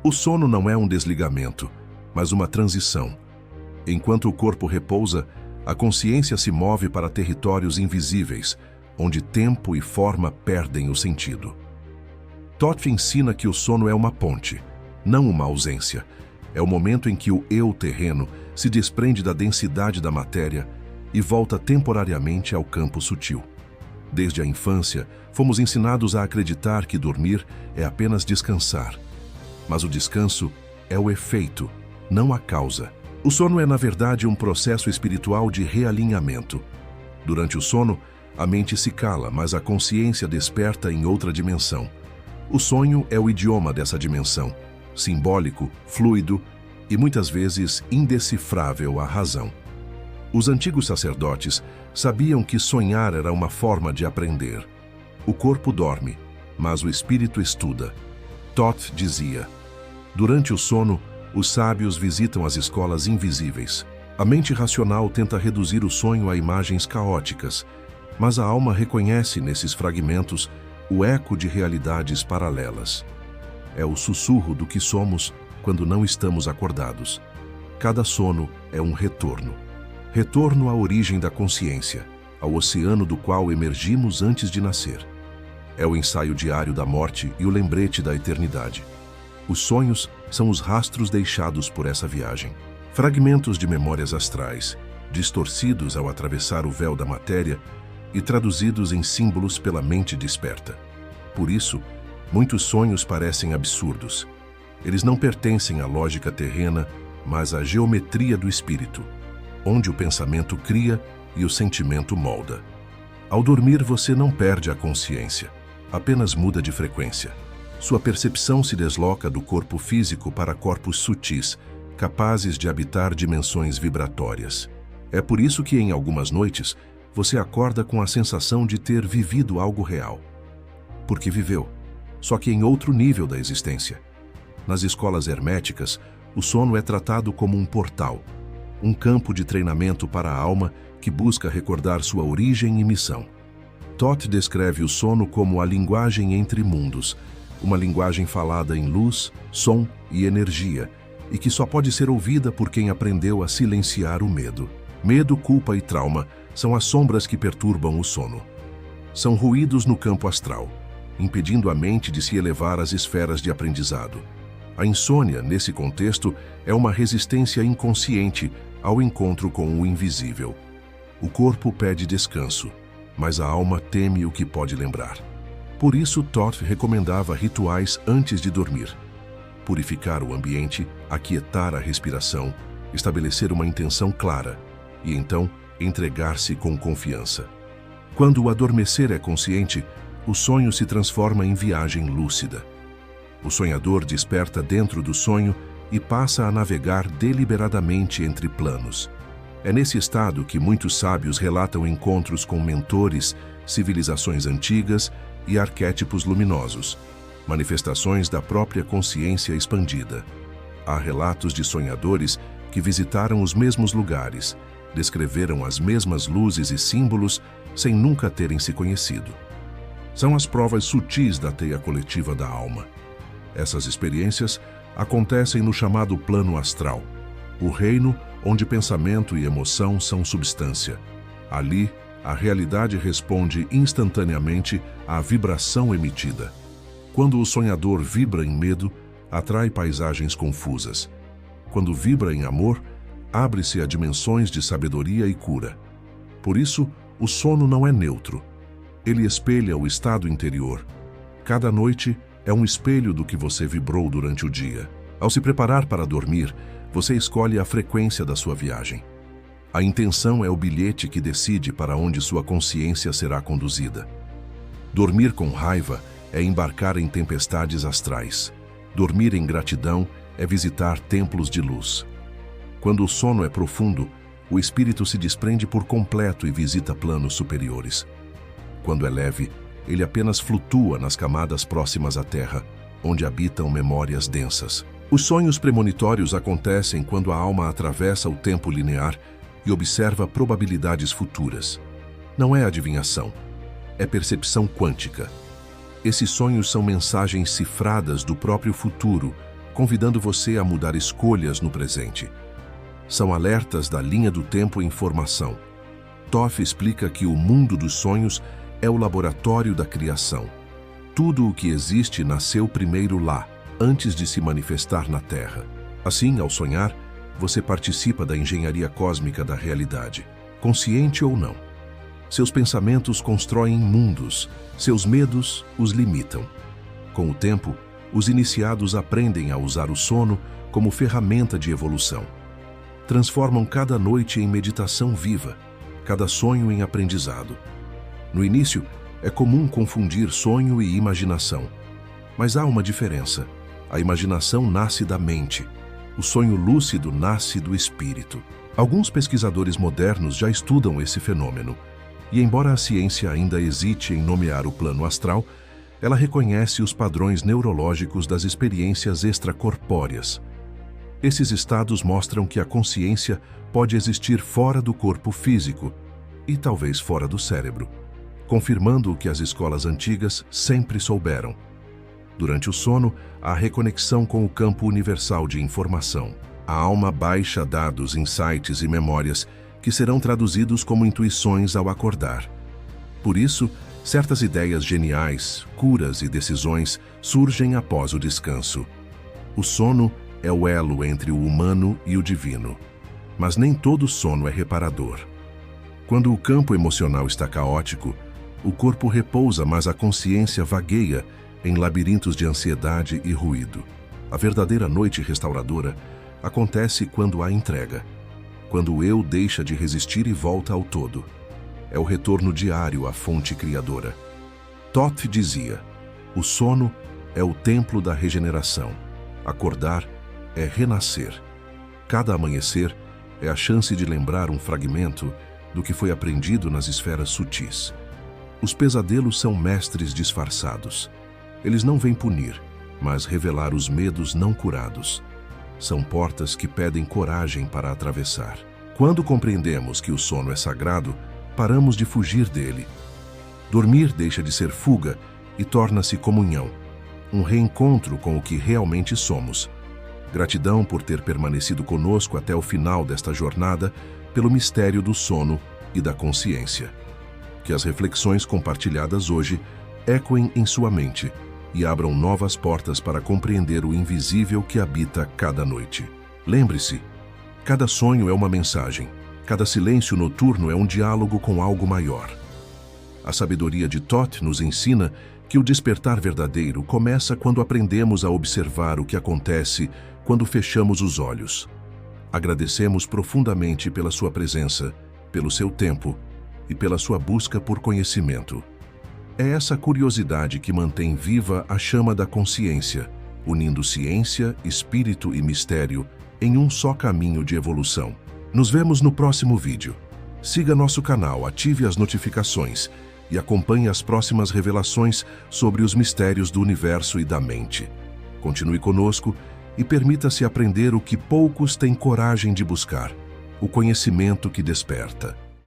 O sono não é um desligamento, mas uma transição. Enquanto o corpo repousa, a consciência se move para territórios invisíveis, onde tempo e forma perdem o sentido. Toth ensina que o sono é uma ponte, não uma ausência. É o momento em que o eu terreno se desprende da densidade da matéria e volta temporariamente ao campo sutil. Desde a infância, fomos ensinados a acreditar que dormir é apenas descansar. Mas o descanso é o efeito, não a causa. O sono é, na verdade, um processo espiritual de realinhamento. Durante o sono, a mente se cala, mas a consciência desperta em outra dimensão. O sonho é o idioma dessa dimensão, simbólico, fluido e muitas vezes indecifrável à razão. Os antigos sacerdotes sabiam que sonhar era uma forma de aprender. O corpo dorme, mas o espírito estuda. Toth dizia: durante o sono, os sábios visitam as escolas invisíveis. A mente racional tenta reduzir o sonho a imagens caóticas, mas a alma reconhece nesses fragmentos o eco de realidades paralelas. É o sussurro do que somos quando não estamos acordados. Cada sono é um retorno. Retorno à origem da consciência, ao oceano do qual emergimos antes de nascer. É o ensaio diário da morte e o lembrete da eternidade. Os sonhos são os rastros deixados por essa viagem. Fragmentos de memórias astrais, distorcidos ao atravessar o véu da matéria e traduzidos em símbolos pela mente desperta. Por isso, muitos sonhos parecem absurdos. Eles não pertencem à lógica terrena, mas à geometria do espírito, onde o pensamento cria e o sentimento molda. Ao dormir, você não perde a consciência, apenas muda de frequência. Sua percepção se desloca do corpo físico para corpos sutis, capazes de habitar dimensões vibratórias. É por isso que, em algumas noites, você acorda com a sensação de ter vivido algo real. Porque viveu, só que em outro nível da existência. Nas escolas herméticas, o sono é tratado como um portal, um campo de treinamento para a alma que busca recordar sua origem e missão. Toth descreve o sono como a linguagem entre mundos, uma linguagem falada em luz, som e energia, e que só pode ser ouvida por quem aprendeu a silenciar o medo. Medo, culpa e trauma são as sombras que perturbam o sono. São ruídos no campo astral, impedindo a mente de se elevar às esferas de aprendizado. A insônia, nesse contexto, é uma resistência inconsciente ao encontro com o invisível. O corpo pede descanso, mas a alma teme o que pode lembrar. Por isso, Toth recomendava rituais antes de dormir. Purificar o ambiente, aquietar a respiração, estabelecer uma intenção clara e, então, entregar-se com confiança. Quando o adormecer é consciente, o sonho se transforma em viagem lúcida. O sonhador desperta dentro do sonho e passa a navegar deliberadamente entre planos. É nesse estado que muitos sábios relatam encontros com mentores, civilizações antigas e arquétipos luminosos, manifestações da própria consciência expandida. Há relatos de sonhadores que visitaram os mesmos lugares, descreveram as mesmas luzes e símbolos sem nunca terem se conhecido. São as provas sutis da teia coletiva da alma. Essas experiências acontecem no chamado plano astral, o reino onde pensamento e emoção são substância. Ali, a realidade responde instantaneamente à vibração emitida. Quando o sonhador vibra em medo, atrai paisagens confusas. Quando vibra em amor, abre-se a dimensões de sabedoria e cura. Por isso, o sono não é neutro. Ele espelha o estado interior. Cada noite é um espelho do que você vibrou durante o dia. Ao se preparar para dormir, você escolhe a frequência da sua viagem. A intenção é o bilhete que decide para onde sua consciência será conduzida. Dormir com raiva é embarcar em tempestades astrais. Dormir em gratidão é visitar templos de luz. Quando o sono é profundo, o espírito se desprende por completo e visita planos superiores. Quando é leve, ele apenas flutua nas camadas próximas à Terra, onde habitam memórias densas. Os sonhos premonitórios acontecem quando a alma atravessa o tempo linear e observa probabilidades futuras. Não é adivinhação, é percepção quântica. Esses sonhos são mensagens cifradas do próprio futuro, convidando você a mudar escolhas no presente. São alertas da linha do tempo em formação. Toth explica que o mundo dos sonhos é o laboratório da criação. Tudo o que existe nasceu primeiro lá, antes de se manifestar na Terra. Assim, ao sonhar, você participa da engenharia cósmica da realidade, consciente ou não. Seus pensamentos constroem mundos, seus medos os limitam. Com o tempo, os iniciados aprendem a usar o sono como ferramenta de evolução. Transformam cada noite em meditação viva, cada sonho em aprendizado. No início, é comum confundir sonho e imaginação. Mas há uma diferença. A imaginação nasce da mente. O sonho lúcido nasce do espírito. Alguns pesquisadores modernos já estudam esse fenômeno. E embora a ciência ainda hesite em nomear o plano astral, ela reconhece os padrões neurológicos das experiências extracorpóreas. Esses estados mostram que a consciência pode existir fora do corpo físico e talvez fora do cérebro, confirmando o que as escolas antigas sempre souberam. Durante o sono, há reconexão com o campo universal de informação. A alma baixa dados, insights e memórias que serão traduzidos como intuições ao acordar. Por isso, certas ideias geniais, curas e decisões surgem após o descanso. O sono é o elo entre o humano e o divino. Mas nem todo sono é reparador. Quando o campo emocional está caótico, o corpo repousa, mas a consciência vagueia em labirintos de ansiedade e ruído. A verdadeira noite restauradora acontece quando há entrega, quando o eu deixa de resistir e volta ao todo. É o retorno diário à fonte criadora. Toth dizia: o sono é o templo da regeneração. Acordar é renascer. Cada amanhecer é a chance de lembrar um fragmento do que foi aprendido nas esferas sutis. Os pesadelos são mestres disfarçados. Eles não vêm punir, mas revelar os medos não curados. São portas que pedem coragem para atravessar. Quando compreendemos que o sono é sagrado, paramos de fugir dele. Dormir deixa de ser fuga e torna-se comunhão, um reencontro com o que realmente somos. Gratidão por ter permanecido conosco até o final desta jornada pelo mistério do sono e da consciência. Que as reflexões compartilhadas hoje ecoem em sua mente e abram novas portas para compreender o invisível que habita cada noite. Lembre-se, cada sonho é uma mensagem, cada silêncio noturno é um diálogo com algo maior. A sabedoria de Toth nos ensina que o despertar verdadeiro começa quando aprendemos a observar o que acontece quando fechamos os olhos. Agradecemos profundamente pela sua presença, pelo seu tempo e pela sua busca por conhecimento. É essa curiosidade que mantém viva a chama da consciência, unindo ciência, espírito e mistério em um só caminho de evolução. Nos vemos no próximo vídeo. Siga nosso canal, ative as notificações e acompanhe as próximas revelações sobre os mistérios do universo e da mente. Continue conosco e permita-se aprender o que poucos têm coragem de buscar: o conhecimento que desperta.